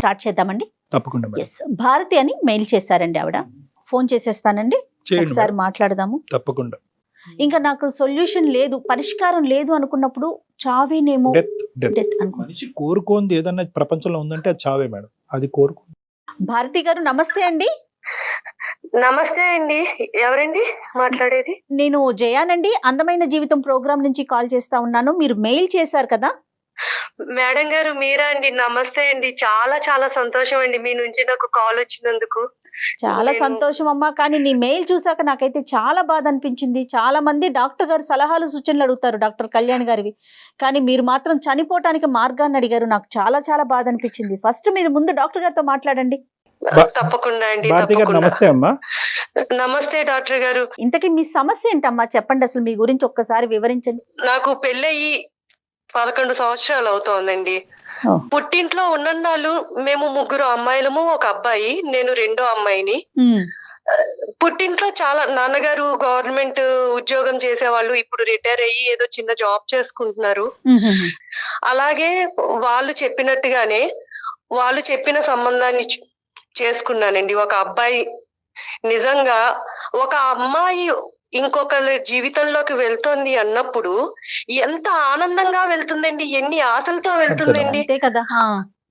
Start చేద్దామండి. తప్పకుండా madam. Yes, Bharati అని మెయిల్ చేశారండి ఆవిడ. ఫోన్ చేసేస్తానండి, చేయండి ఒకసారి మేడం. మాట్లాడదాము. తప్పకుండా. ఇంకా నాకు సొల్యూషన్ లేదు, పరిష్కారం లేదు అనుకున్నప్పుడు చావేనేమో, డెత్ డెత్ డెత్ అనుకో. మనిషి కోరుకోంది ఏదన్నా ప్రపంచంలో ఉందంటే అది చావే మేడం. అది కోరుకో. భారతి గారు నమస్తే అండి. నమస్తే అండి. ఎవరండి మాట్లాడేది? నేను జయానండి, అందమైన జీవితం ప్రోగ్రామ్ నుంచి కాల్ చేస్తా ఉన్నాను. మీరు మెయిల్ చేశారు కదా. మేడం గారు మీరా అండి? నమస్తే అండి. చాలా చాలా సంతోషం అండి మీ నుంచి నాకు కాల్ వచ్చినందుకు. చాలా నేను- సంతోషం అమ్మా, కానీ నీ మెయిల్ చూసాక నాకైతే చాలా బాధ అనిపించింది. చాలా మంది డాక్టర్ గారు సలహాలు సూచనలు అడుగుతారు, డాక్టర్ కళ్యాణ్ గారివి, కానీ మీరు మాత్రం చనిపోవటానికి మార్గాన్ని అడిగారు. నాకు చాలా చాలా బాధ అనిపించింది. ఫస్ట్ మీరు ముందు డాక్టర్ గారితో మాట్లాడండి. తప్పకుండా అండి, భారతి గారు తప్పకుండా. నమస్తే అమ్మా. నమస్తే డాక్టర్ గారు. ఇంతకీ మీ సమస్య ఏంటమ్మా, చెప్పండి, అసలు మీ గురించి ఒక్కసారి వివరించండి. నాకు పెళ్ళయి 11 సంవత్సరాలు అవుతోందండి. ఓ. పుట్టింట్లో ఉన్నన్నాళ్ళు మేము ముగ్గురు అమ్మాయిలము, ఒక అబ్బాయి, నేను రెండో అమ్మాయిని. ఉమ్, పుట్టింట్లో చాలా నాన్నగారు గవర్నమెంట్ ఉద్యోగం చేసేవాళ్ళు, ఇప్పుడు రిటైర్ అయ్యి ఏదో చిన్న జాబ్ చేసుకుంటున్నారు. ఉమ్, ఉమ్, అలాగే వాళ్ళు చెప్పినట్టుగానే వాళ్ళు చెప్పిన సంబంధాన్ని చేసుకున్నానండి. ఒక అబ్బాయి, నిజంగా ఒక అమ్మాయి ఇంకొకరి జీవితంలోకి వెళ్తుంది అన్నప్పుడు ఎంత ఆనందంగా వెళ్తుందండి, ఎన్ని ఆశలతో వెళ్తుందండి. అంతే కదా. ఆ,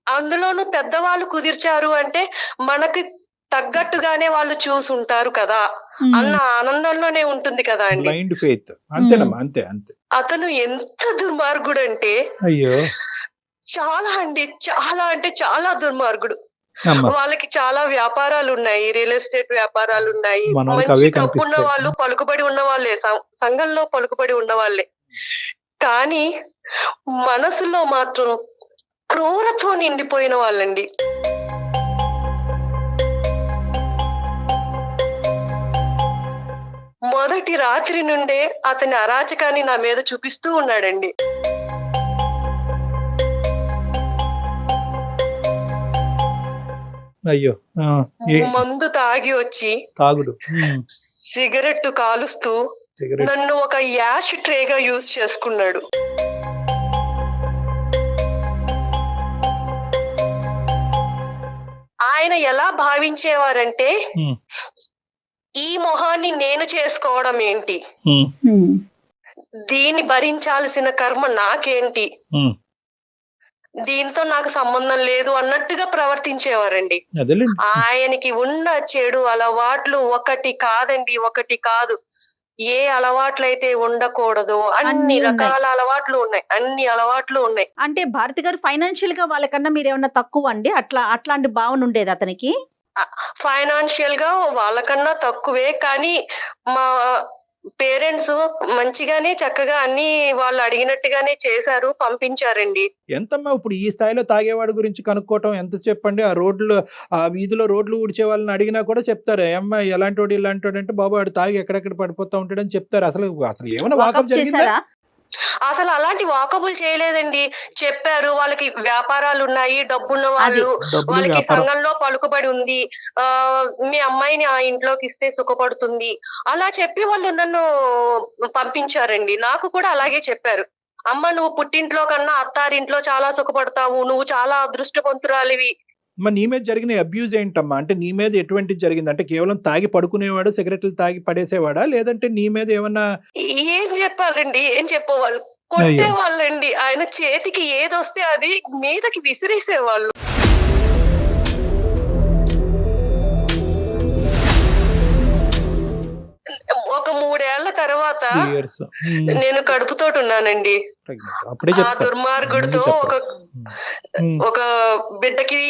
అందులోనూ పెద్దవాళ్ళు కుదిర్చారు అంటే మనకి తగ్గట్టుగానే వాళ్ళు చూసుంటారు కదా ఉమ్, అన్న ఆనందంలోనే ఉంటుంది కదా అండి. Blind faith. అంతేనమ్మా, అంతే అంతే. అతను ఎంత దుర్మార్గుడు అంటే అయ్యో చాలా అండి, చాలా అంటే చాలా దుర్మార్గుడు. అమ్మా. వాళ్ళకి చాలా వ్యాపారాలు ఉన్నాయి, రియల్ ఎస్టేట్ వ్యాపారాలు ఉన్నాయి. మనోళ్ళకి మంచి అవే డబ్బున్న కనిపిస్తాయి. వాళ్ళు, పలుకుబడి ఉన్న వాళ్ళే, సంఘంలో పలుకుబడి ఉన్న వాళ్ళే. కానీ మనసులో మాత్రం క్రూరత్వం నిండిపోయిన వాళ్ళండి. మొదటి రాత్రి నుండే అతని అరాచకాన్ని నా మీద చూపిస్తూ ఉన్నాడండి. అయ్యో. ఆ, మందు తాగి వచ్చి తాగుడు. సిగరెట్ కాలుస్తూ సిగరెట్. నన్ను ఒక యాష్ ట్రేగా యూజ్ చేసుకున్నాడు. ఆయన ఎలా భావించేవారంటే, ఉమ్, ఈ మొహాన్ని నేను చేసుకోవడం ఏంటి, ఉమ్, ఉమ్, దీన్ని భరించాల్సిన కర్మ నాకేంటి, ఉమ్. దీంతో నాకు సంబంధం లేదు అన్నట్టుగా ప్రవర్తించేవారండి. అదేలేండి. ఆయనకి ఉన్న చెడు అలవాట్లు ఒకటి కాదండి, ఒకటి కాదు. ఏ అలవాట్లయితే ఉండకూడదు అన్నీ అన్ని ఉన్నాయి. రకాల అలవాట్లు ఉన్నాయి, అన్ని అలవాట్లు ఉన్నాయి. అంటే భారతి గారు ఫైనాన్షియల్ గా వాళ్ళకన్నా మీరు ఏమన్నా తక్కువ అండి? అట్లాంటి భావన ఉండేది అతనికి? ఫైనాన్షియల్ గా వాళ్ళకన్నా తక్కువే, కానీ మా పేరెంట్స్ మంచిగానే చక్కగా అన్ని వాళ్ళు అడిగినట్టుగానే చేశారు, పంపించారండి. ఎంతమ్మా ఇప్పుడు ఈ స్థాయిలో తాగేవాడి గురించి కనుక్కోవటం ఎంత చెప్పండి. ఆ రోడ్లు, ఆ వీధిలో రోడ్లు ఊడ్చే వాళ్ళని అడిగినా కూడా చెప్తారు, అమ్మా ఎలాంటి వాడు ఇలాంటి వాడు అంటే, బాబు వాడు తాగి ఎక్కడెక్కడ పడిపోతా ఉంటాడని చెప్తారు. అసలు అసలు ఏమైనా వాకప్ వాకప్ జరిగిందా? చేశారా? అసలు అలాంటి వాకబుల్ చేయలేదండి. చెప్పారు వాళ్ళకి వ్యాపారాలు ఉన్నాయి, డబ్బున్న వాళ్ళు, డబ్బులు, వాళ్ళకి వ్యాపారం. సంఘంలో పలుకుబడి ఉంది, ఆ మీ అమ్మాయిని ఆ ఇంట్లోకి ఇస్తే సుఖపడుతుంది అలా చెప్పి వాళ్ళు నన్ను పంపించారండి. నాకు కూడా అలాగే చెప్పారు, అమ్మ నువ్వు పుట్టింట్లో కన్నా అత్తారింట్లో చాలా సుఖపడతావు, నువ్వు చాలా అదృష్టవంతురాలివి. మరి నీ మీద జరిగిన అబ్యూజ్ ఏంటమ్మా? అంటే నీ మీద ఎటువంటి జరిగింది? అంటే కేవలం తాగి పడుకునేవాడు, సిగరెట్లు తాగి పడేసేవాడా, లేదంటే నీ మీద ఏమన్నా? ఏం చెప్పాలండి, ఏం చెప్పేవాళ్ళు, కొట్టేవాళ్ళండి. ఆయన చేతికి ఏదొస్తే అది మీదకి విసిరేసేవాళ్ళు. ఒక 3 ఏళ్ల తర్వాత years. నేను కడుపుతోటి ఉన్నానండి. అప్పుడే ఆ చెప్తా. దుర్మార్గుడితో ఒక బిడ్డకి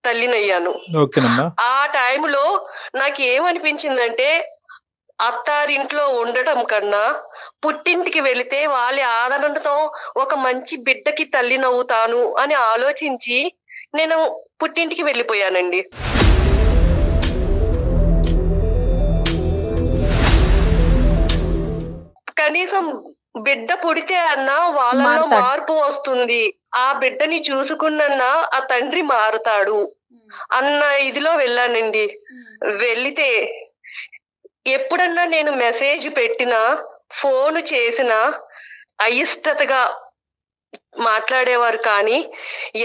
తల్లినయ్యాను. ఓకేనమ్మా. ఆ టైంలో నాకు ఏమనిపించిందంటే, అత్తారింట్లో ఉండటం కన్నా పుట్టింటికి వెళితే వాళ్ళ ఆదరణతో ఒక మంచి బిడ్డకి తల్లినవుతాను అని ఆలోచించి నేను పుట్టింటికి వెళ్ళిపోయానండి. కనీసం బిడ్డ పుడితే అన్నా వాళ్ళలో మారతాడు. మార్పు వస్తుంది, ఆ బిడ్డని చూసుకున్నా ఆ తండ్రి మారుతాడు అన్న ఇదిలో వెళ్ళానండి. వెళితే ఎప్పుడన్నా నేను మెసేజ్ పెట్టినా, ఫోన్ చేసినా అయిష్టతగా మాట్లాడేవారు కానీ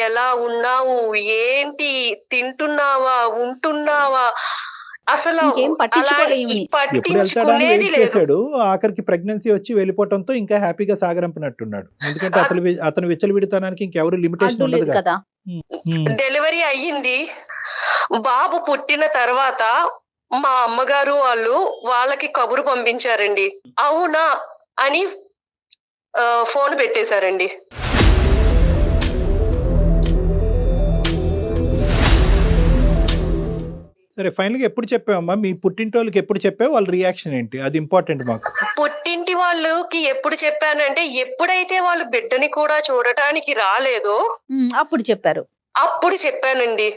ఎలా ఉన్నావు, ఏంటి, తింటున్నావా, ఉంటున్నావా, అసలు ఇంకేం పట్టించుకోలే అలాంటి ఈమెని. ఎప్పుడు వెళ్తాడా అని పట్టించుకునేది వెయిట్ లేదు. చేశాడు. ఆఖరికి ప్రెగ్నెన్సీ వచ్చి వెళ్ళిపోవటంతో ఇంకా హ్యాపీగా సాగరంపినట్టున్నాడు. ఎందుకంటే అతను విచ్చలవిడితనానికి ఇంకెవరు లిమిటేషన్ అడ్డు లేదు ఉండదు కదా. డెలివరీ అయ్యింది. బాబు పుట్టిన తర్వాత మా అమ్మగారు వాళ్ళకి కబురు పంపించారండి. అవునా అని ఫోన్ పెట్టేశారండి. సరే ఫైనల్ గా ఎప్పుడు చెప్పావమ్మా? మీ పుట్టింటోళ్ళకి ఎప్పుడు చెప్పావు? వాళ్ళ రియాక్షన్ ఏంటి? అది ఇంపార్టెంట్ మాకు. పుట్టింటి వాళ్ళకి ఎప్పుడు చెప్పానంటే, ఎప్పుడైతే వాళ్ళు బిడ్డని కూడా చూడటానికి రాలేదో అప్పుడు చెప్పారు. అప్పుడు చెప్పానండి.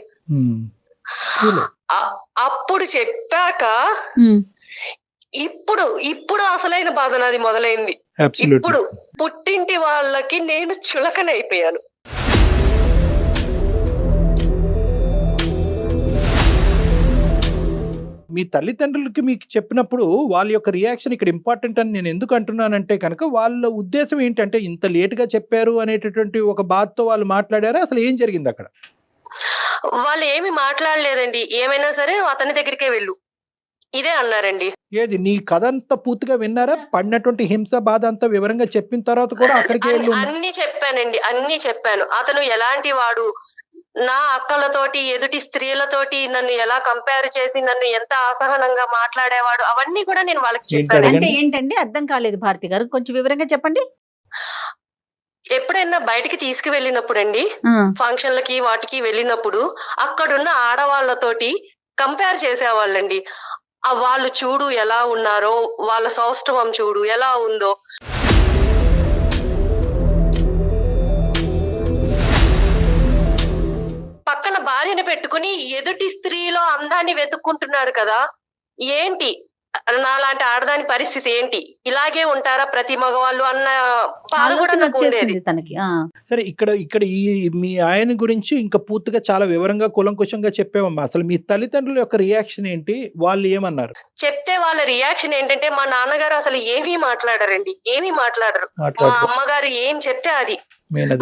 అప్పుడు చెప్పాక ఇప్పుడు అసలైన బాధ నాది మొదలైంది. ఇప్పుడు పుట్టింటి వాళ్ళకి నేను చులకనైపోయాను. మీ తల్లిదండ్రులకి మీకు చెప్పినప్పుడు వాళ్ళ యొక్క రియాక్షన్ ఇక్కడ ఇంపార్టెంట్ అని నేను ఎందుకు అంటున్నానంటే కనుక, వాళ్ళ ఉద్దేశం ఏంటంటే ఇంత లేట్ గా చెప్పారు అనేటటువంటి ఒక బాధతో వాళ్ళు మాట్లాడారా? అసలు ఏం జరిగింది అక్కడ? వాళ్ళు ఏమి మాట్లాడలేదండి. ఏమైనా సరే నువ్వు అతని దగ్గరికే వెళ్ళు, ఇదే అన్నారండి. ఏది నీ కథ అంతా పూర్తిగా విన్నారా? పడినటువంటి హింస బాధ అంతా వివరంగా చెప్పిన తర్వాత కూడా అక్కడికి వెళ్ళి అన్ని చెప్పానండి, అన్ని చెప్పాను. అతను ఎలాంటి వాడు, నా అక్కలతోటి ఎదుటి స్త్రీలతోటి నన్ను ఎలా కంపేర్ చేసి నన్ను ఎంత అసహనంగా మాట్లాడేవాడు, అవన్నీ కూడా నేను వాళ్ళకి చెప్పాను. అంటే ఏంటండి అర్థం కాలేదు భారతి గారు, కొంచెం వివరంగా చెప్పండి. ఎప్పుడైనా బయటికి తీసుకువెళ్ళినప్పుడు అండి, ఫంక్షన్లకి వాటికి వెళ్ళినప్పుడు అక్కడున్న ఆడవాళ్లతోటి కంపేర్ చేసేవాళ్ళండి. వాళ్ళు చూడు ఎలా ఉన్నారో, వాళ్ళ సౌష్ఠవం చూడు ఎలా ఉందో. పక్కన భార్యని పెట్టుకుని ఎదుటి స్త్రీలో అందాన్ని వెతుక్కుంటున్నాడు కదా. ఏంటి నాలాంటి ఆడదాని పరిస్థితి ఏంటి, ఇలాగే ఉంటారా ప్రతి మగవాళ్ళు అన్న బాధ కూడా ఆలోచన నాకు ఉండేది. వచ్చేసింది తనకి. సరే ఇక్కడ ఈ మీ ఆయన గురించి ఇంకా పూర్తిగా చాలా వివరంగా కూలంకుషంగా చెప్పావమ్మా. అసలు మీ తల్లిదండ్రుల యొక్క రియాక్షన్ ఏంటి? వాళ్ళు ఏమన్నారు? చెప్తే వాళ్ళ రియాక్షన్ ఏంటంటే, మా నాన్నగారు అసలు ఏమీ మాట్లాడరండి, ఏమీ మాట్లాడరు. మా అమ్మగారు ఏం చెప్తే అది,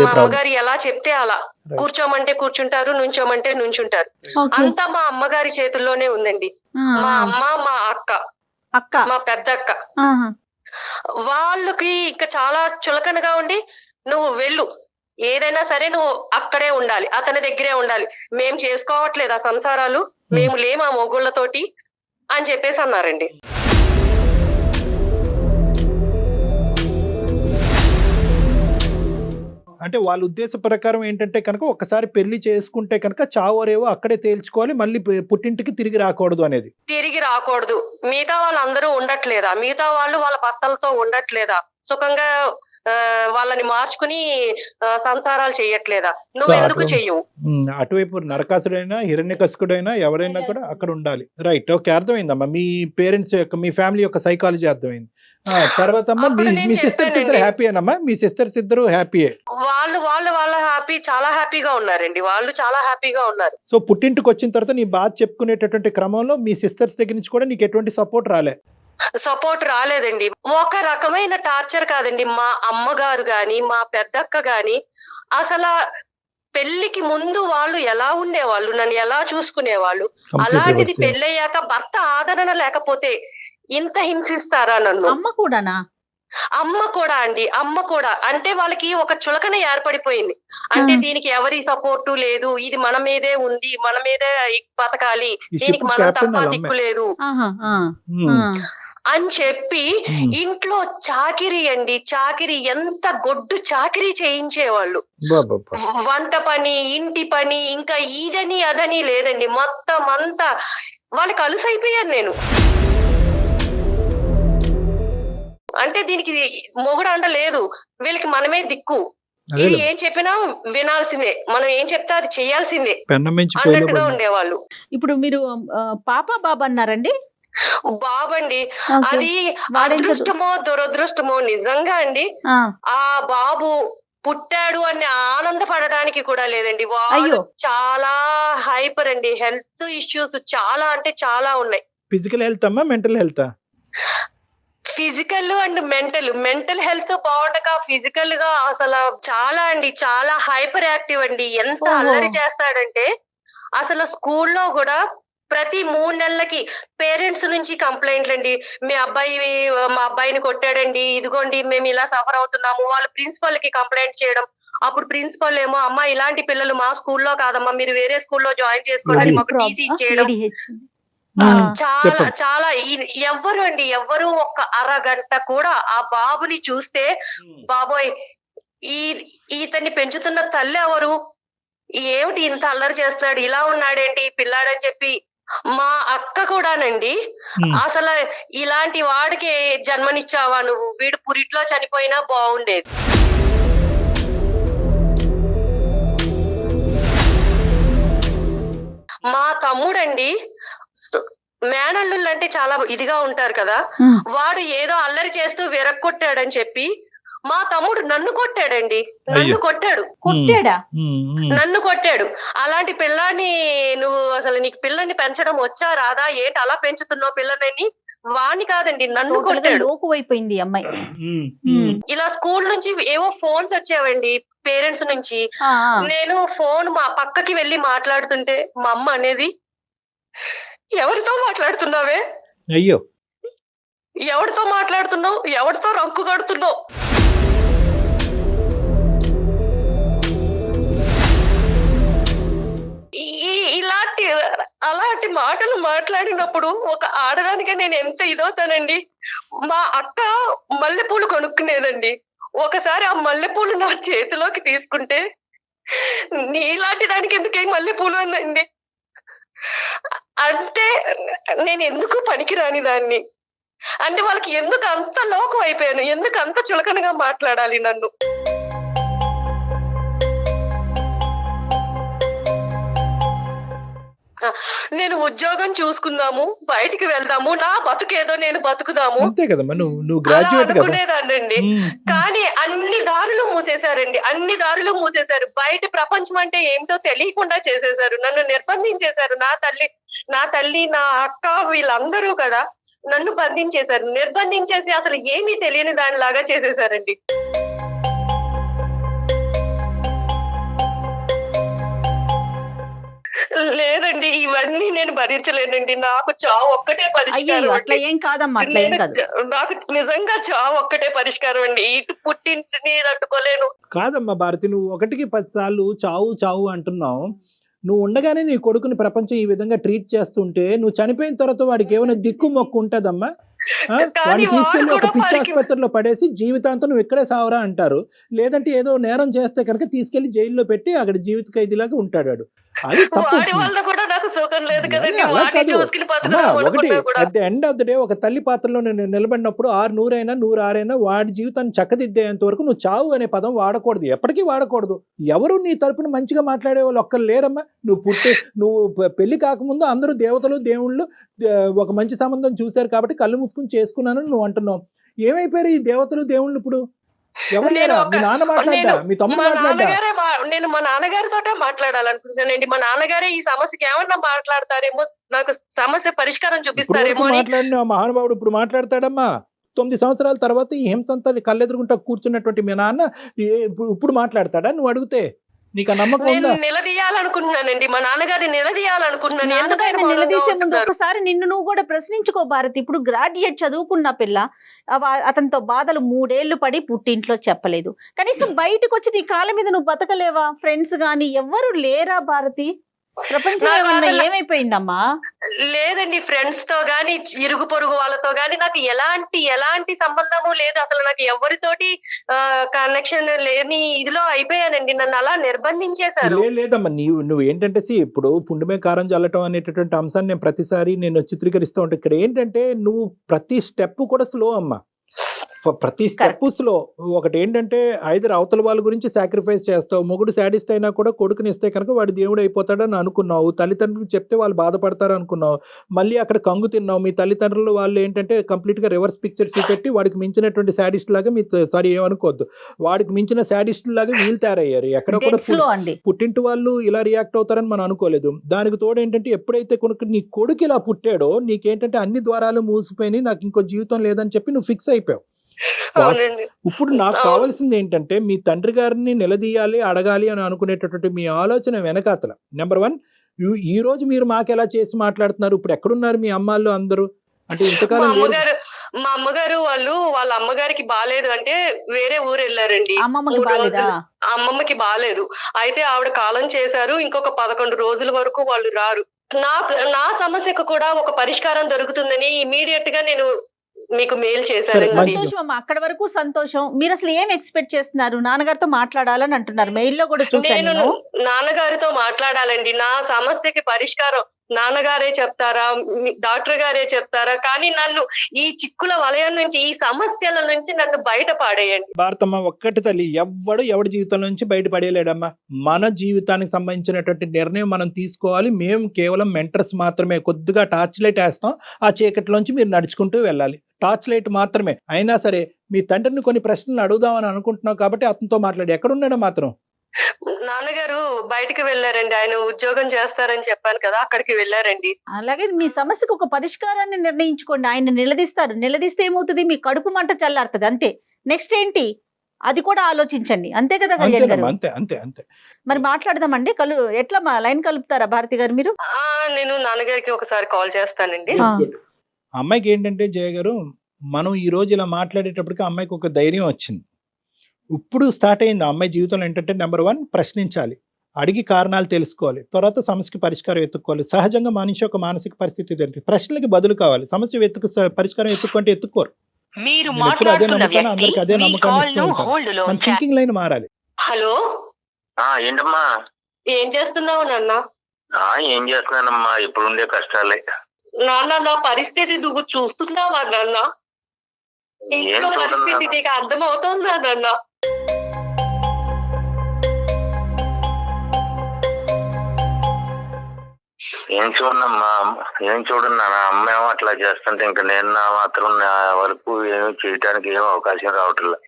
మా అమ్మగారు ఎలా చెప్తే అలా. కూర్చోమంటే కూర్చుంటారు, నుంచోమంటే నుంచుంటారు. అంతా మా అమ్మగారి చేతుల్లోనే ఉందండి. మా అమ్మ, మా అక్క, మా పెద్ద అక్క, వాళ్ళకి ఇంకా చాలా చులకనగా ఉండి, నువ్వు వెళ్ళు, ఏదైనా సరే నువ్వు అక్కడే ఉండాలి, అతని దగ్గరే ఉండాలి, మేం చేసుకోవట్లేదు ఆ సంసారాలు, మేము లేము ఆ మొగుళ్ళతోటి అని చెప్పేసి అన్నారండి. అంటే వాళ్ళ ఉద్దేశ ప్రకారం ఏంటంటే కనుక, ఒకసారి పెళ్లి చేసుకుంటే కనుక చావరేవో అక్కడే తేల్చుకోవాలి, మళ్ళీ పుట్టింటికి తిరిగి రాకూడదు అనేది. తిరిగి రాకూడదు. మిగతా వాళ్ళందరూ ఉండట్లేదా, మిగతా వాళ్ళు వాళ్ళ భర్తలతో ఉండట్లేదా, సుఖంగా వాళ్ళని మార్చుకుని సంసారాలు చెయ్యట్లేదా, నువ్వు ఎందుకు చెయ్యవు? అటువైపు నరకాసుడైనా హిరణ్యకశిపుడైనా ఎవరైనా కూడా అక్కడ ఉండాలి. రైట్, ఓకే, అర్థమైందమ్మా. మీ పేరెంట్స్ యొక్క, మీ ఫ్యామిలీ యొక్క సైకాలజీ అర్థమైంది. తర్వాత అమ్మా, మీ సిస్టర్స్ ఇద్దరు హ్యాపీయేనమ్మా? మీ సిస్టర్స్ ఇద్దరు హ్యాపీయే? వాళ్ళ హ్యాపీ, చాలా హ్యాపీగా ఉన్నారండి, వాళ్ళు చాలా హ్యాపీగా ఉన్నారు. సో పుట్టింటికి వచ్చిన తర్వాత నీ బాధ చెప్పుకునేటటువంటి క్రమంలో మీ సిస్టర్స్ దగ్గర నుంచి కూడా నీకు ఎటువంటి సపోర్ట్ రాలే? సపోర్ట్ రాలేదండి. ఒక రకమైన టార్చర్ కాదండి. మా అమ్మగారు గాని, మా పెద్దక్క గాని అసలు పెళ్లికి ముందు వాళ్ళు ఎలా ఉండేవాళ్ళు, నన్ను ఎలా చూసుకునేవాళ్ళు, అలాంటిది పెళ్ళయ్యాక భర్త ఆదరణ లేకపోతే ఇంత హింసిస్తారా నన్ను? అమ్మ కూడానా? అమ్మ కూడా అండి, అమ్మ కూడా. అంటే వాళ్ళకి ఒక చులకన ఏర్పడిపోయింది. అంటే దీనికి ఎవరి సపోర్టు లేదు, ఇది మన మీదే ఉంది, మన మీదే బతకాలి, దీనికి మనం తప్ప దిక్కు లేదు అని చెప్పి ఇంట్లో చాకిరీ అండి, చాకిరీ, ఎంత గొడ్డు చాకిరీ చేయించేవాళ్ళు. వంట పని, ఇంటి పని, ఇంకా ఇదని అదని లేదండి, మొత్తం అంతా వాళ్ళకి అలుసైపోయాను నేను. అంటే దీనికి మొగుడు అండ లేదు, వీళ్ళకి మనమే దిక్కు, ఇది ఏం చెప్పినా వినాల్సిందే, మనం ఏం చెప్తే అది చేయాల్సిందే అన్నట్టుగా ఉండేవాళ్ళు. ఇప్పుడు మీరు పాప బాబా అన్నారండి? బాబండి, అది అదృష్టమో దురదృష్టమో నిజంగా అండి. ఆ బాబు పుట్టాడు అని ఆనందపడడానికి కూడా లేదండి. వాడు చాలా హైపర్ అండి, హెల్త్ ఇష్యూస్ చాలా అంటే చాలా ఉన్నాయి. ఫిజికల్ హెల్త్ అమ్మా, mental health? Physical and mental health బాగుండక ఫిజికల్ గా అసలు చాలా హైపర్ యాక్టివ్ అండి. ఎంత ఓహో. అల్లరి చేస్తాడంటే అసలు స్కూల్లో కూడా ప్రతి 3 నెలలకి పేరెంట్స్ నుంచి కంప్లైంట్లు అండి. మా అబ్బాయిని కొట్టాడండి, ఇదిగోండి మేము ఇలా సఫర్ అవుతున్నాము. వాళ్ళు ప్రిన్సిపల్ కి కంప్లైంట్ చేయడం. అప్పుడు ప్రిన్సిపల్ ఏమో అమ్మా ఇలాంటి పిల్లలు మా స్కూల్లో కాదమ్మా, మీరు వేరే స్కూల్లో జాయిన్ చేసుకోండి, అది మాకు టీసీ ఇచ్చేయడం. చాలా చెప్పండి. చాలా ఎవ్వరు ఒక్క అరగంట కూడా ఆ బాబుని చూస్తే బాబోయ్ ఈ ఇతన్ని పెంచుతున్న తల్లి ఎవరు, ఏమిటి ఇంత అల్లరి చేస్తున్నాడు, ఇలా ఉన్నాడేంటి ఈ పిల్లాడని చెప్పి మా అక్క కూడానండి అసలు ఇలాంటి వాడికి జన్మనిచ్చావా నువ్వు, వీడు పురిట్లో చనిపోయినా బాగుండేది. మా తమ్ముడండి మేనల్లుళ్ళు అంటే చాలా ఇదిగా ఉంటారు కదా, వాడు ఏదో అల్లరి చేస్తూ విరక్కొట్టాడని చెప్పి మా తమ్ముడు నన్ను కొట్టాడండి. నన్ను కొట్టాడు. అలాంటి పిల్లాన్ని నువ్వు అసలు నీకు పిల్లని పెంచడం వచ్చా రాదా, ఏంటి అలా పెంచుతున్నావు పిల్లని, వాణ్ణి కాదండి నన్ను కొట్టాడు. లోకువైపోయింది అమ్మాయి. ఇలా స్కూల్ నుంచి ఏవో ఫోన్స్ వచ్చావండి పేరెంట్స్ నుంచి. నేను ఫోన్ మా పక్కకి వెళ్ళి మాట్లాడుతుంటే మా అమ్మ అనేది, ఎవరితో మాట్లాడుతున్నావే, అయ్యో ఎవరితో మాట్లాడుతున్నావు, ఎవరితో రంకు కడుతున్నావు. అలాంటి మాటలు మాట్లాడినప్పుడు ఒక ఆడదానిగా నేను ఎంత ఇదవుతానండి. మా అక్క మల్లెపూలు కొనుక్కునేదండి. ఒకసారి ఆ మల్లెపూలు నా చేతిలోకి తీసుకుంటే, నీలాంటి దానికి ఎందుకు మల్లెపూలు అందండి. అంటే నేను ఎందుకు పనికిరాని దాన్ని, అంటే వాళ్ళకి ఎందుకు అంత లోకం అయిపోయాను, ఎందుకు అంత చులకనగా మాట్లాడాలి నన్ను. నేను ఉద్యోగం చూసుకుందాము, బయటికి వెళ్దాము, నా బతుకేదో నేను బతుకుదాము అంతే కదమ్మా, నువ్వు గ్రాడ్యుయేట్ కదా. అనుకునేదానండి. కానీ అన్ని దారులు మూసేశారు. బయట ప్రపంచం అంటే ఏమిటో తెలియకుండా చేసేశారు. నన్ను నిర్బంధించేశారు. నా తల్లి నా అక్క వీళ్ళందరూ కూడా నన్ను బంధించేశారు. నిర్బంధించేసి అసలు ఏమీ తెలియని దానిలాగా చేసేశారండి. లేదండి, ఇవన్నీ నేను భరించలేనండి. నాకు చావు ఒక్కటే పరిష్కారం. అట్లా ఏం కాదమ్మా, అట్లా ఏం కాదు. నాకు నిజంగా చావు ఒక్కటే పరిష్కారం అండి. ఇటు పుట్టింటిని తట్టుకోలేను. కాదమ్మా భారతి, నువ్వు 1కి 10 సార్లు చావు అంటున్నావు. నువ్వు ఉండగానే నీ కొడుకుని ప్రపంచం ఈ విధంగా ట్రీట్ చేస్తుంటే, నువ్వు చనిపోయిన తర్వాత వాడికి ఏమైనా దిక్కు మొక్కు ఉంటదమ్మా? వాడిని తీసుకెళ్లి ఒక పిచ్చి ఆసుపత్రిలో పడేసి జీవితాంతం నువ్వు ఇక్కడే సావరా అంటారు. లేదంటే ఏదో నేరం చేస్తే కనుక తీసుకెళ్లి జైల్లో పెట్టి అక్కడ జీవిత ఖైదీలాగా ఉంటాడు. అది తప్పు. ఒకటి at the end of the day ఒక తల్లి పాత్రలో నేను నిలబడినప్పుడు 100 వాడి జీవితాన్ని చక్కదిద్దేంత వరకు నువ్వు చావు అనే పదం వాడకూడదు, ఎప్పటికీ వాడకూడదు. ఎవరు నీ తరపున మంచిగా మాట్లాడే వాళ్ళు ఒక్కరు లేరమ్మా. నువ్వు పెళ్లి కాకముందు అందరూ దేవతలు దేవుళ్ళు ఒక మంచి సంబంధం చూశారు కాబట్టి కళ్ళు మూసుకుని చేసుకున్నాను నువ్వు అంటున్నావు. ఏమైపోయారు ఈ దేవతలు దేవుళ్ళు ఇప్పుడు? మీ నాన్న మాట్లాడా, మీ తమ్ముడు మాట్లాడా? నేను మా నాన్నగారితోటే మాట్లాడాలనుకుంటున్నానండి. మా నాన్నగారే ఈ సమస్యకి ఏమన్నా మాట్లాడతారేమో, నాకు సమస్య పరిష్కారం చూపిస్తారేమో. మాట్లాడిన మహానుభావుడు ఇప్పుడు మాట్లాడతాడమ్మా. 9 సంవత్సరాల తర్వాత ఈ హింసంతా కళ్ళెదురుగుంటా కూర్చున్నటువంటి మీ నాన్న ఇప్పుడు మాట్లాడతాడా నువ్వు అడిగితే? నీకు నమ్మకం ఉందా? నిలదీయాలనుకుంటున్నానండి, మా నాన్నగారిని నిలదీయాలనుకుంటున్నాను. నిలదీసే ముందు ఒకసారి నిన్ను నువ్వు కూడా ప్రశ్నించుకో భారతి. ఇప్పుడు గ్రాడ్యుయేట్ చదువుకున్న పిల్ల, అతనితో బాధలు 3 ఏళ్లు పడి పుట్టింట్లో చెప్పలేదు. కనీసం బయటకు వచ్చి నీ కాళ్ళ మీద నువ్వు బతకలేవా? ఫ్రెండ్స్ గాని ఎవ్వరు లేరా భారతి? ప్రపంచం ఏమైపోయిందమ్మా? లేదండి, ఫ్రెండ్స్ తో గాని ఇరుగు పొరుగు వాళ్ళతో గాని నాకు ఎలాంటి సంబంధము లేదు. అసలు నాకు ఎవరితోటి కనెక్షన్ లేని ఇదిలో అయిపోయానండి. నన్ను అలా నిర్బంధించేశారు. లేదమ్మా, నువ్వు ఏంటంటే ఇప్పుడు పుండుమే కారం చల్లటం అనేటటువంటి అంశాన్ని నేను ప్రతిసారి నేను చిత్రీకరిస్తూ ఉంటాను. ఇక్కడ ఏంటంటే నువ్వు ప్రతి స్టెప్ కూడా స్లో అమ్మా. ప్రతి స్టెప్స్ లో ఒకటి ఏంటంటే ఐదర్ అవతల వాళ్ళ గురించి సాక్రిఫైస్ చేస్తావు, మొగుడు శాడిస్ట్ అయినా కూడా కొడుకుని ఇస్తే కనుక వాడు దేవుడు అయిపోతాడని అనుకున్నావు, తల్లిదండ్రులకు చెప్తే వాళ్ళు బాధపడతారు అనుకున్నావు, మళ్ళీ అక్కడ కంగు తిన్నావు, మీ తల్లిదండ్రులు వాళ్ళు ఏంటంటే కంప్లీట్ గా రివర్స్ పిక్చర్ చూపెట్టి వాడికి మించినటువంటి శాడిస్ట్ లాగా మీ సారీ ఏమనుకోవద్దు, వాడికి మించిన శాడిస్ట్ లాగా వీళ్ళు తయారయ్యారు. ఎక్కడ కూడా Deaths లో అండి. పుట్టింటి వాళ్ళు ఇలా రియాక్ట్ అవుతారని మనం అనుకోలేదు. దానికి తోడు ఏంటంటే ఎప్పుడైతే నీ కొడుకు ఇలా పుట్టాడో నీకేంటంటే అన్ని ద్వారాలు మూసిపోయి నాకు ఇంకో జీవితం లేదని చెప్పి నువ్వు ఫిక్స్ అయిపోయావు. అవునండి. ఇప్పుడు నాకు కావాల్సింది ఏంటంటే మీ తండ్రి గారిని నిలదీయాలి, అడగాలి అని అనుకునేటటువంటి మీ ఆలోచన వెనకాతల నెంబర్ 1 ఈ రోజు మీరు మాకు ఎలా చేసి మాట్లాడుతున్నారు, ఇప్పుడు ఎక్కడున్నారు మీ అమ్మాళ్ళు అందరూ అంటే మా ఇంతకాలం అమ్మగారు వాళ్ళ అమ్మగారికి బాలేదు అంటే వేరే ఊరు వెళ్ళారండి. అమ్మమ్మకి 3 బాలేదా? రోజులు అమ్మమ్మకి బాలేదు. అయితే ఆవిడ కాలం చేశారు. ఇంకొక 11 రోజుల వరకు వాళ్ళు రారు. నా సమస్యకు కూడా ఒక పరిష్కారం దొరుకుతుందని ఇమీడియట్ గా నేను మీకు మెయిల్ చేశానండి. సంతోషం అమ్మా, అక్కడ వరకు సంతోషం. మీరు అసలు ఏం ఎక్స్పెక్ట్ చేస్తున్నారు? నాన్నగారితో మాట్లాడాలని అంటున్నారు, మెయిల్లో కూడా చూసాను నేను నేను. నాన్నగారితో మాట్లాడాలండి. నా సమస్యకి పరిష్కారం నాన్నగారే చెప్తారా, డాక్టర్ గారే చెప్తారా? కానీ నన్ను ఈ చిక్కుల వలయం నుంచి, ఈ సమస్యల నుంచి నన్ను బయట పాడేయండి. భారతమ్మ ఒక్కటి తల్లి, ఎవడి జీవితం నుంచి బయటపడేయలేడమ్మా. మన జీవితానికి సంబంధించినటువంటి నిర్ణయం మనం తీసుకోవాలి. మేము కేవలం మెంటర్స్ మాత్రమే. కొద్దిగా టార్చ్ లైట్ వేస్తాం, ఆ చీకటిలోంచి మీరు నడుచుకుంటూ వెళ్ళాలి. టార్చ్ లైట్ మాత్రమే. అయినా సరే మీ తండ్రిని కొన్ని ప్రశ్నలు అడుగుదామని అనుకుంటున్నావు కాబట్టి అతనితో మాట్లాడి. ఎక్కడున్నాడో మాత్రం నాన్నగారు బయటికి వెళ్ళారండి. ఆయన ఉద్యోగం చేస్తారని చెప్పాను కదా, అక్కడికి వెళ్ళారండి. అలాగే మీ సమస్యకు ఒక పరిష్కారాన్ని నిర్ణయించుకోండి. ఆయన నిలదీస్తారు. నిలదీస్తే ఏమవుతుంది? మీ కడుపు మంట చల్లారుతుంది, అంతే. నెక్స్ట్ ఏంటి అది కూడా ఆలోచించండి, అంతే కదా కళ్యాణ్ గారు? అంతే అంతే అంతే. మరి మాట్లాడదామండి. ఎట్లా లైన్ కలుపుతారా భారతి గారు మీరు? నేను నాన్నగారికి ఒకసారి కాల్ చేస్తానండి. అమ్మాయికి ఏంటంటే జయ గారు, మనం ఈ రోజు ఇలా మాట్లాడేటప్పటికి అమ్మాయికి ఒక ధైర్యం వచ్చింది. ఇప్పుడు స్టార్ట్ అయింది ఆ అమ్మాయి జీవితంలో ఏంటంటే నెంబర్ 1 ప్రశ్నించాలి, అడిగి కారణాలు తెలుసుకోవాలి, తర్వాత సమస్యకి పరిష్కారం ఎత్తుక్కోవాలి. సహజంగా మనిషి యొక్క మానసిక పరిస్థితి తెలియదు, ప్రశ్నలకి బదులు కావాలి. సమస్య పరిష్కారం ఎత్తుక్కుంటే ఎత్తుక్కోరు. ఎప్పుడు అదే నమ్ముతాను, అందరికి అదే నమ్మకాన్ని ఇస్తూ ఉంటాను. మన థింకింగ్ లైన్ మారాలి. హలో, ఏంటమ్మా? ఏం చేస్తున్నావు నాన్న? ఏం చేస్తున్నానమ్మా, ఇప్పుడు ఉండే కష్టాలే. నాన్న, నా పరిస్థితి నువ్వు చూస్తున్నావా నాన్న? ఇంట్లో పరిస్థితి నీకు అర్థమవుతుందా నాన్న? ఏం చూడమ్మా, ఏం చూడన్నా, అమ్మ ఏమో అట్లా చేస్తుంటే ఇంకా నేను నా మాత్రం నా వరకు ఏమీ చేయడానికి ఏమో అవకాశం రావట్లేదు.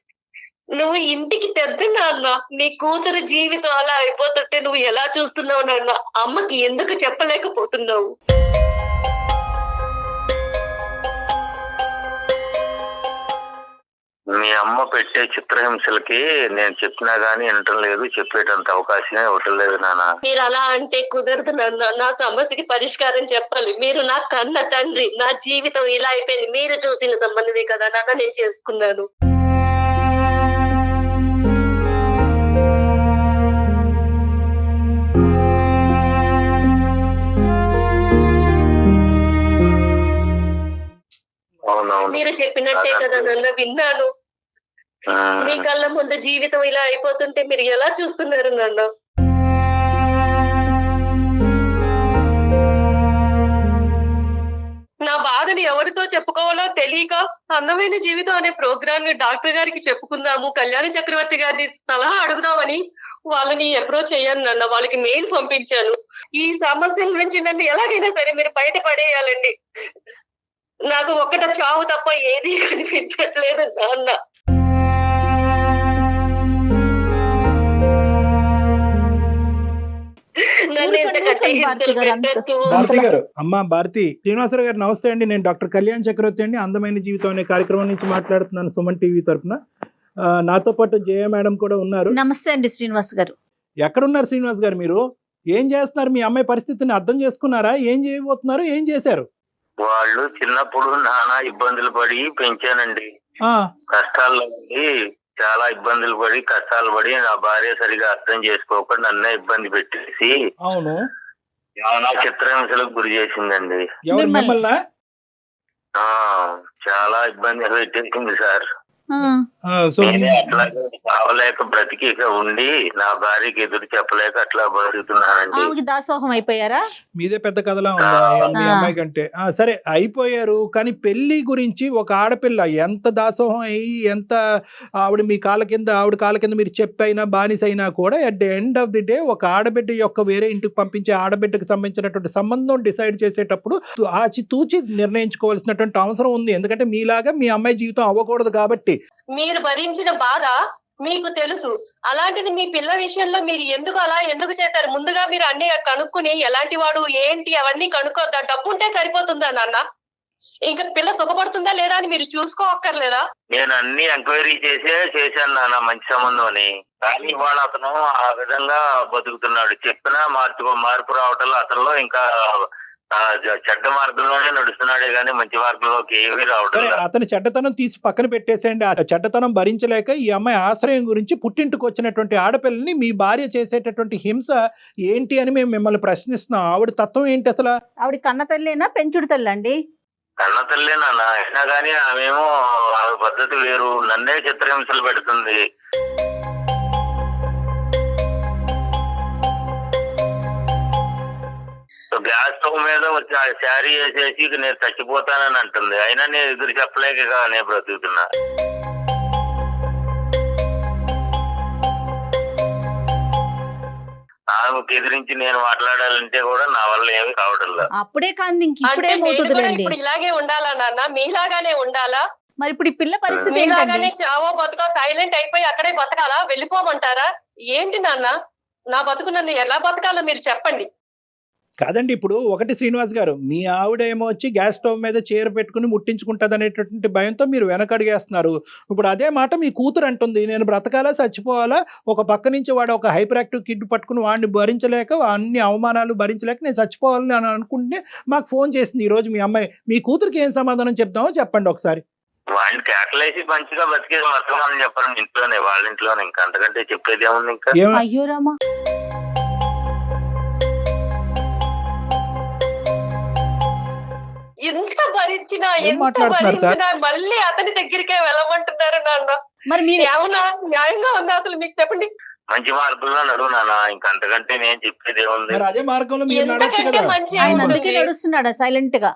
నువ్వు ఇంటికి పెద్ద నాన్న, నీ కూతురు జీవితం అలా అయిపోతుంటే నువ్వు ఎలా చూస్తున్నావు నాన్న? అమ్మకి ఎందుకు చెప్పలేకపోతున్నావు? మీ అమ్మ పెట్టే చిత్రహింసలకి నేను చెప్పినా గానీ వినటం లేదు, చెప్పేటంత అవకాశమే ఇవ్వటం లేదు నాన్న. మీరు అలా అంటే కుదరదు నాన్న. నా సమస్యకి పరిష్కారం చెప్పాలి. మీరు నా కన్న తండ్రి. నా జీవితం ఇలా అయిపోయింది. మీరు చూసిన సంబంధమే కదా నాన్న నేను చేసుకున్నాను. మీరు చెప్పినట్టే కదా నాన్న, విన్నాను. మీ కళ్ళ ముందు జీవితం ఇలా అయిపోతుంటే మీరు ఎలా చూస్తున్నారు నాన్న? నా బాధని ఎవరితో చెప్పుకోవాలో తెలియక అందమైన జీవితం అనే ప్రోగ్రామ్ ని డాక్టర్ గారికి చెప్పుకుందాము, కళ్యాణ చక్రవర్తి గారిని సలహా అడుగుదామని వాళ్ళని అప్రోచ్ అయ్యాను నాన్న. వాళ్ళకి మెయిల్ పంపించాను. ఈ సమస్యల నుంచి నన్ను ఎలాగైనా సరే మీరు బయట పడేయాలండి. నాకు ఒక్కట చావు తప్ప ఏది కనిపించట్లేదు నాన్న. భారతి గారు, అమ్మా భారతి, శ్రీనివాసరావు గారు నమస్తే అండి. నేను డాక్టర్ కళ్యాణ్ చక్రవర్తి అండి, అందమైన జీవితం అనే కార్యక్రమం నుంచి మాట్లాడుతున్నాను, సుమన్ టీవీ తరఫున. నాతో పాటు జయ మేడం కూడా ఉన్నారు. నమస్తే అండి శ్రీనివాస్ గారు. ఎక్కడున్నారు శ్రీనివాస్ గారు? మీరు ఏం చేస్తున్నారు? మీ అమ్మాయి పరిస్థితిని అర్థం చేసుకున్నారా? ఏం చేయబోతున్నారు? ఏం చేశారు? వాళ్ళు చిన్నప్పుడు నానా ఇబ్బందులు పడి పెంచానండి. కష్టాల్లో చాలా ఇబ్బందులు పడి కష్టాలు పడి నా భార్య సరిగా అర్థం చేసుకోకుండా నన్నే ఇబ్బంది పెట్టేసి అవును చాలా చిత్రహింసలకు గురి చేసిందండి. ఎవరు మిమ్మల్ని? చాలా ఇబ్బంది పెట్టేసింది సార్. సో నేనే అట్లాగే కావలేక బ్రతికి ఇక ఉండి నా భార్యకి ఎదురు చెప్పలేక అట్లా బతుకుతున్నానండి. ఆమెకి దాసోహం అయిపోయారా? మీదే పెద్ద కథలా ఉందా మీ అమ్మాయి కంటే? సరే అయిపోయారు, కానీ పెళ్లి గురించి ఒక ఆడపిల్ల ఎంత దాసోహం అయ్యి ఎంత ఆవిడ మీ కాళ్ళ కింద ఆవిడ కాళ్ళ కింద మీరు చెప్పైనా బానిసైనా కూడా at the end of the day ఒక ఆడబిడ్డ యొక్క వేరే ఇంటికి పంపించే ఆడబిడ్డకు సంబంధించినటువంటి సంబంధం డిసైడ్ చేసేటప్పుడు ఆచితూచి నిర్ణయించుకోవాల్సినటువంటి అవసరం ఉంది. ఎందుకంటే మీలాగా మీ అమ్మాయి జీవితం అవ్వకూడదు కాబట్టి. మీరు భరించిన బాధ మీకు తెలుసు. అలాంటిది మీ పిల్ల విషయంలో మీరు ఎందుకు చేశారు? ముందుగా మీరు అన్ని కనుక్కుని ఎలాంటి వాడు ఏంటి అవన్నీ కనుక్కోద్దా? డబ్బు ఉంటే సరిపోతుందా నాన్న? ఇంకా పిల్ల సుఖపడుతుందా లేదా అని మీరు చూసుకోక్కర్లేదా? నేను అన్ని ఎంక్వైరీ చేశాను నాన్న, మంచి సంబంధం అని. కానీ ఇవాళ అతను ఆ విధంగా బతుకుతున్నాడు. చెప్పినా మార్పు రావటంలో అతనిలో ఇంకా చెడ్డ మార్గంలోనే నడుస్తున్నాడే గానీ మంచి మార్గంలోకి ఏమీ రావటం. అతని చెడ్డతనం తీసి పక్కన పెట్టేసేయండి. ఆ చెడ్డతనం భరించలేక ఈ అమ్మాయి ఆశ్రయం గురించి పుట్టింటికి వచ్చినటువంటి ఆడపిల్లని మీ భార్య చేసేటటువంటి హింస ఏంటి అని మేము మిమ్మల్ని ప్రశ్నిస్తున్నాం. ఆవిడ తత్వం ఏంటి అసలు? ఆవిడ కన్న తల్లేనా పెంచుడు తల్లండి? కన్న తల్లే నాన్న, అయినా కానీ ఆమెమో ఆమె పద్ధతి వేరు, నన్నే చిత్రహింసలు పెడుతుంది. గ్యాస్ స్టవ్ మీద శారీ వేసేసి నేను చచ్చిపోతానని అంటుంది. అయినా నేను ఎదురు చెప్పలేక నేను బ్రతుకుతున్నా. ఆమెకు ఎదిరించి నేను మాట్లాడాలంటే కూడా నా వల్ల ఏమి కావడం లేదు. అప్పుడే కాదు ఇప్పుడే ఇప్పుడు ఇలాగే ఉండాలా నాన్న? మీలాగానే ఉండాలా? మరి ఇప్పుడు ఈ పిల్ల పరిస్థితి మీలాగానే చావో బతుకో సైలెంట్ అయిపోయి అక్కడే బతకాలా? వెళ్ళిపోమంటారా? ఏంటి నాన్న, నా బతుకు నన్ను ఎలా బతకాలో మీరు చెప్పండి. కాదండి, ఇప్పుడు ఒకటి శ్రీనివాస్ గారు, మీ ఆవిడ ఏమో వచ్చి గ్యాస్ స్టవ్ మీద చీర పెట్టుకుని ముట్టించుకుంటుంది అనేటటువంటి భయంతో మీరు వెనకడిగేస్తున్నారు. ఇప్పుడు అదే మాట మీ కూతురు అంటుంది, నేను బ్రతకాలా చచ్చిపోవాలా, ఒక పక్క నుంచి వాడు ఒక హైపర్ యాక్టివ్ కిడ్ పట్టుకుని వాడిని భరించలేక అన్ని అవమానాలు భరించలేక నేను చచ్చిపోవాలని అని అనుకుంటే మాకు ఫోన్ చేసింది ఈ రోజు మీ అమ్మాయి. మీ కూతురికి ఏం సమాధానం చెప్తామో చెప్పండి ఒకసారి. వాడిని కేకలేసి మంచిగా బతికేది మొత్తం చెప్పండి ఇంట్లోనే, వాళ్ళ ఇంట్లోనే. ఇంకా అంతకంటే చెప్పేది ఏముంది ఇంకా? అయ్యో రామా, ఎంత భరించినా మళ్ళీ అతని దగ్గరికే వెళ్ళమంటున్నారు నాన్న. మరి మీరు ఏమన్నా న్యాయంగా ఉందా అసలు? మీకు చెప్పండి. మంచి మార్గంలో నడువు నాన్న, ఇంకా అంతకంటే నేను చెప్పేది ఏముంది? అదే మార్గంలో మీరు నడవచ్చు కదా. ఆయన అందుకే నడుస్తున్నాడా సైలెంట్ గా?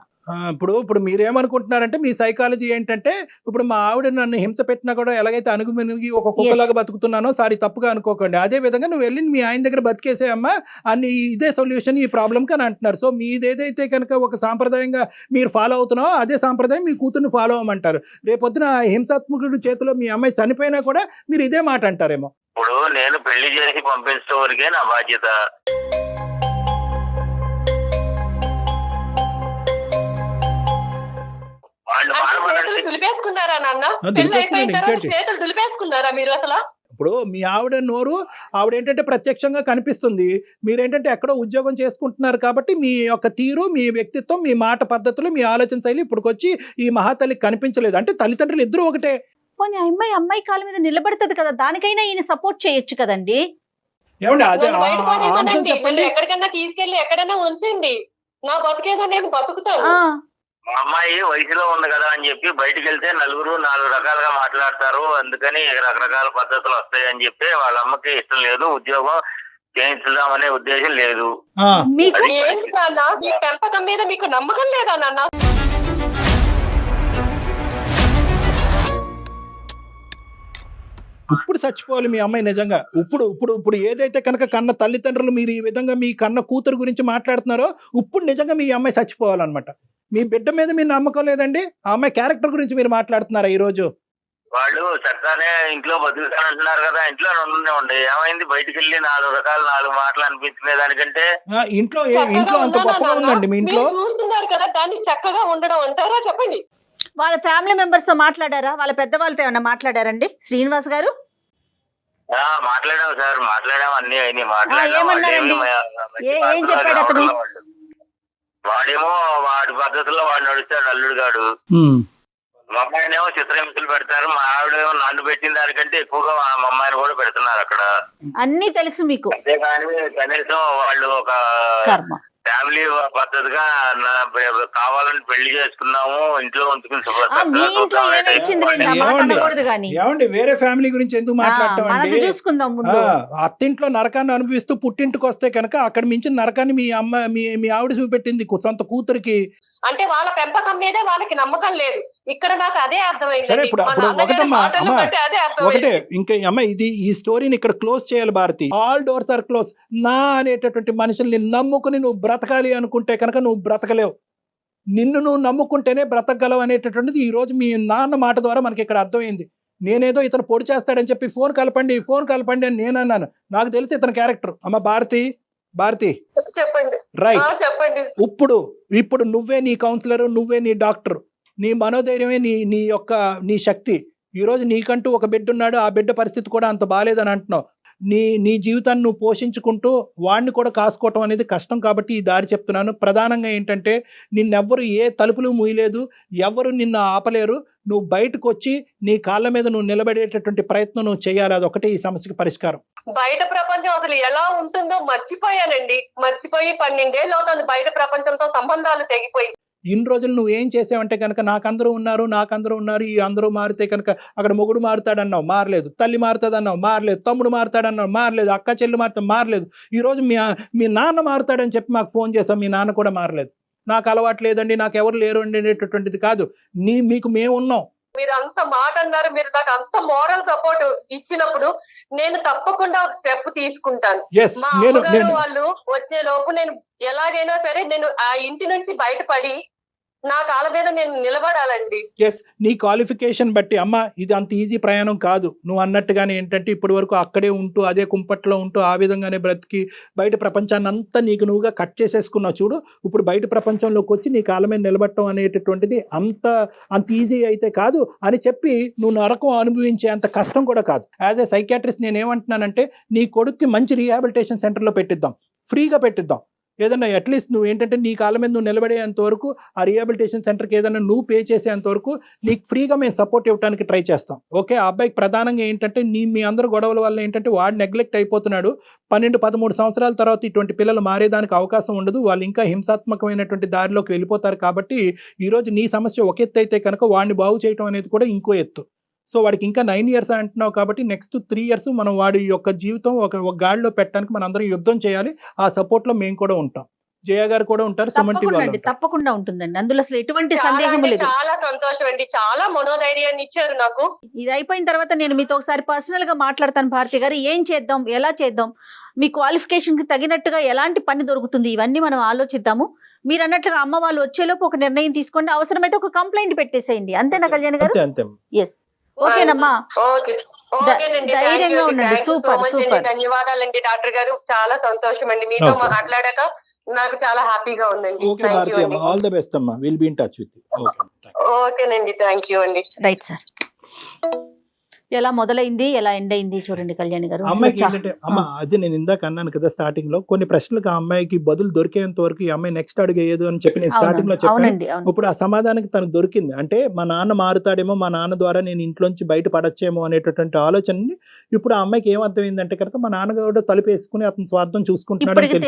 ఇప్పుడు మీరేమనుకుంటున్నారంటే మీ సైకాలజీ ఏంటంటే, ఇప్పుడు మా ఆవిడ నన్ను హింస పెట్టినా కూడా ఎలాగైతే అణుగుమెనుగి ఒక కుక్కలాగా బతుకుతున్నానో సారీ తప్పుగా అనుకోకండి, అదే విధంగా నువ్వు వెళ్ళి మీ ఆయన దగ్గర బతికేసేయమ్మా అన్ని ఇదే సొల్యూషన్ ఈ ప్రాబ్లంకి అని అంటున్నారు. సో మీదేదైతే కనుక ఒక సాంప్రదాయంగా మీరు ఫాలో అవుతున్నావో అదే సాంప్రదాయం మీ కూతుర్ని ఫాలో అవ్వమంటారు. రేపొద్దున హింసాత్మకుడి చేతిలో మీ అమ్మాయి చనిపోయినా కూడా మీరు ఇదే మాట అంటారేమో. ఇప్పుడు నేను పెళ్లి చేసి పంపించే వరకే నా బాధ్యత. దులిపేసుకున్నారా నాన్న? పెళ్లి అయిపోయిన తర్వాత చేతులు దులిపేసుకున్నారా మీరు అసలు? ఇప్పుడు మీ ఆవిడ నోరు ఆవిడ ఏంటంటే ప్రత్యక్షంగా కనిపిస్తుంది, మీరేంటంటే ఎక్కడో ఉద్యోగం చేసుకుంటున్నారు కాబట్టి మీ యొక్క తీరు, మీ వ్యక్తిత్వం, మీ మాట పద్ధతులు, మీ ఆలోచన శైలి ఇప్పుడుకొచ్చి ఈ మహాతల్లికి కనిపించలేదు. అంటే తల్లిదండ్రులు ఇద్దరు ఒకటే. పోనీ అమ్మాయి కాళ్ళ మీద నిలబడుతుంది కదా, దానికైనా ఈయన సపోర్ట్ చేయొచ్చు కదండి. ఏమండి అదే ఎక్కడికన్నా తీసుకెళ్లి ఎక్కడైనా ఉంచండి, నా బతుకేదో నేను బతుకుతాను. మా అమ్మాయి వయసులో ఉంది కదా అని చెప్పి బయటికి వెళ్తే నలుగురు 4 రకాలుగా మాట్లాడతారు, అందుకని రకరకాల పద్ధతులు వస్తాయి అని చెప్పి వాళ్ళ అమ్మకి ఇష్టం లేదు, ఉద్యోగం చేయించుదామనే ఉద్దేశం లేదు. ఏంటి నాన్న, మీ పెంపకం మీద మీకు నమ్మకం లేదా నాన్న? ఇప్పుడు చచ్చిపోవాలి మీ అమ్మాయి నిజంగా. ఇప్పుడు ఏదైతే కనుక కన్న తల్లిదండ్రులు మీరు ఈ విధంగా మీ కన్న కూతురు గురించి మాట్లాడుతున్నారో ఇప్పుడు నిజంగా మీ అమ్మాయి చచ్చిపోవాలన్నమాట. మీ బిడ్డ మీద మీ నమ్మకం లేదండి, ఆ అమ్మాయి క్యారెక్టర్ గురించి మీరు మాట్లాడుతున్నారా ఈ రోజు? వాళ్ళు చక్కగానే ఇంట్లో బతుకుతానంటున్నారు కదా, ఇంట్లో ఉండే ఏమైంది? బయటికి వెళ్ళి 4 మాటలు అనిపించుకునే దానికంటే ఇంట్లో అంత గొప్పగా ఉందండి మీ ఇంట్లో. చూస్తున్నారు కదా, దాన్ని చక్కగా ఉండడం అంటారా? చెప్పండి. వాళ్ళ ఫ్యామిలీ మెంబర్స్ తో మాట్లాడారా? వాళ్ళ పెద్దవాళ్ళతో ఏమన్నా మాట్లాడారండి శ్రీనివాస్ గారు? మాట్లాడాము సార్, మాట్లాడాము, అన్ని అయినాయి. ఏమన్నారండి? ఏం చెప్పాడు అతను? వాడేమో వాడి పద్ధతిలో వాడు నడుస్తాడు, అల్లుడు గాడు. మా అమ్మాయినేమో చిత్రహింసలు పెడతారు, మా ఆవిడేమో నన్ను పెట్టిన దానికంటే ఎక్కువగా మా అమ్మాయిని కూడా పెడుతున్నారు అక్కడ. అన్ని తెలుసు మీకు. అంతేగాని కనీసం వాళ్ళు ఒక ఫ్యామిలీ పద్ధతిగా కావాలని పెళ్లి చేసుకున్నాము, ఇంట్లో ఉంచుకుని మీ ఇంట్లో ఏమిచ్చింది ఏమండి వేరే ఫ్యామిలీ గురించి ఎందుకు మాట్లాడటం అండి? చూసుకుందాం ముందు. అత్తింట్లో నరకాన్ని అనుభవిస్తూ పుట్టింటికి వస్తే కనుక అక్కడ మించిన నరకాన్ని మీ ఆవిడ చూపెట్టింది సొంత కూతురికి. అంటే వాళ్ళ పెంపకం మీదే వాళ్ళకి నమ్మకం లేదు. ఇక్కడ నాకు అదే అర్థమైంది. సరే ఇప్పుడు ఒకటే ఇంకా అమ్మ ఇది ఈ స్టోరీని ఇక్కడ క్లోజ్ చేయాలి Bharathi. All doors are close. నా అనేటటువంటి మనుషుల్ని నమ్ముకుని నువ్వు బ్రతకాలి అనుకుంటే కనుక నువ్వు బ్రతకలేవు. నిన్ను నువ్వు నమ్ముకుంటేనే బ్రతకగలవు అనేటటువంటిది ఈ రోజు మీ నాన్న మాట ద్వారా మనకి ఇక్కడ అర్థమైంది. నేనేదో ఇతను పొడి చేస్తాడని చెప్పి ఫోన్ కలపండి అని నేను అన్నాను. నాకు తెలిసి ఇతని క్యారెక్టర్. అమ్మ భారతి చెప్పండి. రైట్, చెప్పండి. ఇప్పుడు నువ్వే నీ కౌన్సిలర్, నువ్వే నీ డాక్టర్, నీ మనోధైర్యమే నీ శక్తి. ఈ రోజు నీకంటూ ఒక బిడ్డ ఉన్నాడు, ఆ బిడ్డ పరిస్థితి కూడా అంత బాలేదని అంటున్నావు. నీ జీవితాన్ని నువ్వు పోషించుకుంటూ వాడిని కూడా కాసుకోవటం అనేది కష్టం. కాబట్టి ఈ దారి చెప్తున్నాను. ప్రధానంగా ఏంటంటే నిన్నెవ్వరు ఏ తలుపులు మూయలేదు, ఎవరు నిన్ను ఆపలేరు. నువ్వు బయటకు వచ్చి నీ కాళ్ళ మీద నువ్వు నిలబడేటటువంటి ప్రయత్నం నువ్వు చేయాలి. అదొకటే ఈ సమస్యకి పరిష్కారం. బయట ప్రపంచం అసలు ఎలా ఉంటుందో మర్చిపోయానండి. మర్చిపోయి 12 ఏళ్ళు అవుతుంది బయట ప్రపంచంతో సంబంధాలు తెగిపోయి. ఇన్ని రోజులు నువ్వు ఏం చేసావంటే కనుక నాకందరూ ఉన్నారు, ఈ అందరూ మారితే కనుక అక్కడ మొగుడు మారుతాడన్నావు, మారలేదు. తల్లి మారుతాడన్నావు, మారలేదు. తమ్ముడు మారుతాడన్నావు, మారలేదు. అక్క చెల్లి మారలేదు. ఈ రోజు మీ నాన్న మారుతాడని చెప్పి మాకు ఫోన్ చేసావు, మీ నాన్న కూడా మారలేదు. నాకు అలవాటు లేదండి, నాకు ఎవరు లేరు అండి అనేటటువంటిది కాదు. మీకు మేము ఉన్నాం. మీరు అంత మాట అన్నారు, మీరు నాకు అంత మోరల్ సపోర్ట్ ఇచ్చినప్పుడు నేను తప్పకుండా ఒక స్టెప్ తీసుకుంటాను. మా అమ్మగారు వాళ్ళు వచ్చే లోపు నేను ఎలాగైనా సరే నేను ఆ ఇంటి నుంచి బయటపడి నా కాళ్ళ మీద నేను నిలబడాలండి. నీ క్వాలిఫికేషన్ బట్టి అమ్మ ఇది అంత ఈజీ ప్రయాణం కాదు. నువ్వు అన్నట్టుగానే ఏంటంటే ఇప్పటి వరకు అక్కడే ఉంటూ అదే కుంపట్లో ఉంటూ ఆ విధంగానే బ్రతికి బయట ప్రపంచాన్ని అంతా నీకు నువ్వుగా కట్ చేసేసుకున్నావు చూడు. ఇప్పుడు బయట ప్రపంచంలోకి వచ్చి నీ కాళ్ళ మీద నిలబడటం అనేటటువంటిది అంత ఈజీ అయితే కాదు అని చెప్పి నువ్వు నరకం అనుభవించే అంత కష్టం కూడా కాదు. యాజ్ ఏ సైకియాట్రిస్ట్ నేను ఏమంటున్నానంటే నీ కొడుక్కి మంచి రీహాబిలిటేషన్ సెంటర్లో పెట్టిద్దాం, ఫ్రీగా పెట్టిద్దాం. ఏదన్నా అట్లీస్ట్ నువ్వు ఏంటంటే నీ కాళ్ళ మీద నువ్వు నిలబడేంత వరకు ఆ రీహాబిలిటేషన్ సెంటర్కి ఏదైనా నువ్వు పే చేసేంత వరకు నీకు ఫ్రీగా మేము సపోర్ట్ ఇవ్వడానికి ట్రై చేస్తాం. ఓకే, ఆ అబ్బాయికి ప్రధానంగా ఏంటంటే మీ అందరు గొడవల వల్ల ఏంటంటే వాడు నెగ్లెక్ట్ అయిపోతున్నాడు. 12-13 సంవత్సరాల తర్వాత ఇటువంటి పిల్లలు మారేదానికి అవకాశం ఉండదు. వాళ్ళు ఇంకా హింసాత్మకమైనటువంటి దారిలోకి వెళ్ళిపోతారు. కాబట్టి ఈరోజు నీ సమస్య ఒక ఎత్తు అయితే కనుక వాడిని బాగు చేయడం అనేది కూడా ఇంకో ఎత్తు. సో వాడికి ఇంకా 9 years అంటున్నావు కాబట్టి నెక్స్ట్ 3 years మనం వాడి యొక్క జీవితం ఒక గాడిలో పెట్టడానికి మనం అందరం యుద్ధం చేయాలి. ఆ సపోర్ట్ లో మేము కూడా ఉంటాం. జయ గారు కూడా ఉంటారు, తప్పకుండా ఉంటుందండి. అందులో అసలు ఎటువంటి సందేహం లేదు. చాలా సంతోషం అండి, చాలా మనోధైర్యాన్ని ఇచ్చారు నాకు. ఇది అయిపోయిన తర్వాత నేను మీతో ఒకసారి పర్సనల్ గా మాట్లాడతాను భారతి గారు. ఏం చేద్దాం, ఎలా చేద్దాం, మీ క్వాలిఫికేషన్ కి తగినట్టుగా ఎలాంటి పని దొరుకుతుంది, ఇవన్నీ మనం ఆలోచిద్దాము. మీరు అన్నట్లుగా అమ్మ వాళ్ళు వచ్చేలోపు ఒక నిర్ణయం తీసుకోండి. అవసరమైతే ఒక కంప్లైంట్ పెట్టేసేయండి. అంతేనా కళ్యాణ్ గారు? ఎస్, ఓకేనమ్మా, ధైర్యంగా ఉండండి. సూపర్. ధన్యవాదాలండి డాక్టర్ గారు, చాలా సంతోషం అండి మీతో మాట్లాడాక. నాకు చాలా హ్యాపీగా ఉందండి. ఆల్ ది బెస్ట్ అమ్మా, will be in touch with you. ఓకేనండి, థ్యాంక్ యూ అండి. Right sir. ఎలా మొదలైంది, ఎలా ఎండ్ అయింది చూడండి కళ్యాణ్ గారు. అమ్మాయికి ఏంటంటే అది నేను ఇందాక అన్నాను కదా స్టార్టింగ్ లో, కొన్ని ప్రశ్నలకు ఆ అమ్మాయికి బదులు దొరికేంత వరకు ఈ అమ్మాయి నెక్స్ట్ అడిగేయదు అని చెప్పి నేను స్టార్టింగ్ లో చెప్పాను. ఇప్పుడు ఆ సమాధానానికి తనకు దొరికింది. అంటే మా నాన్న మారుతాడేమో, మా నాన్న ద్వారా నేను ఇంట్లోంచి బయట పడచ్చేమో అనేటటువంటి ఆలోచనని ఇప్పుడు ఆ అమ్మాయికి ఏమర్థమైందంటే కనుక మా నాన్నగారు తలుపేసుకుని అతని స్వార్థం చూసుకుంటున్నాడు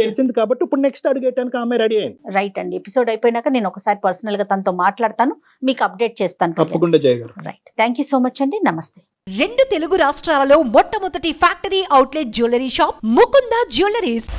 తెలిసింది. కాబట్టి ఇప్పుడు నెక్స్ట్ అడిగేయడానికి ఆ అమ్మాయి రెడీ అయింది. రైట్ అండి. ఎపిసోడ్ అయిపోయినాక నేను ఒకసారి పర్సనల్ గా తనతో మాట్లాడతాను, మీకు అప్డేట్ చేస్తాను. తప్పకుండా జయ గారు. Right, thank you so much అండి. నమస్తే. 2 తెలుగు రాష్ట్రాలలో మొట్టమొదటి factory outlet jewellery shop Mukunda jewelleries.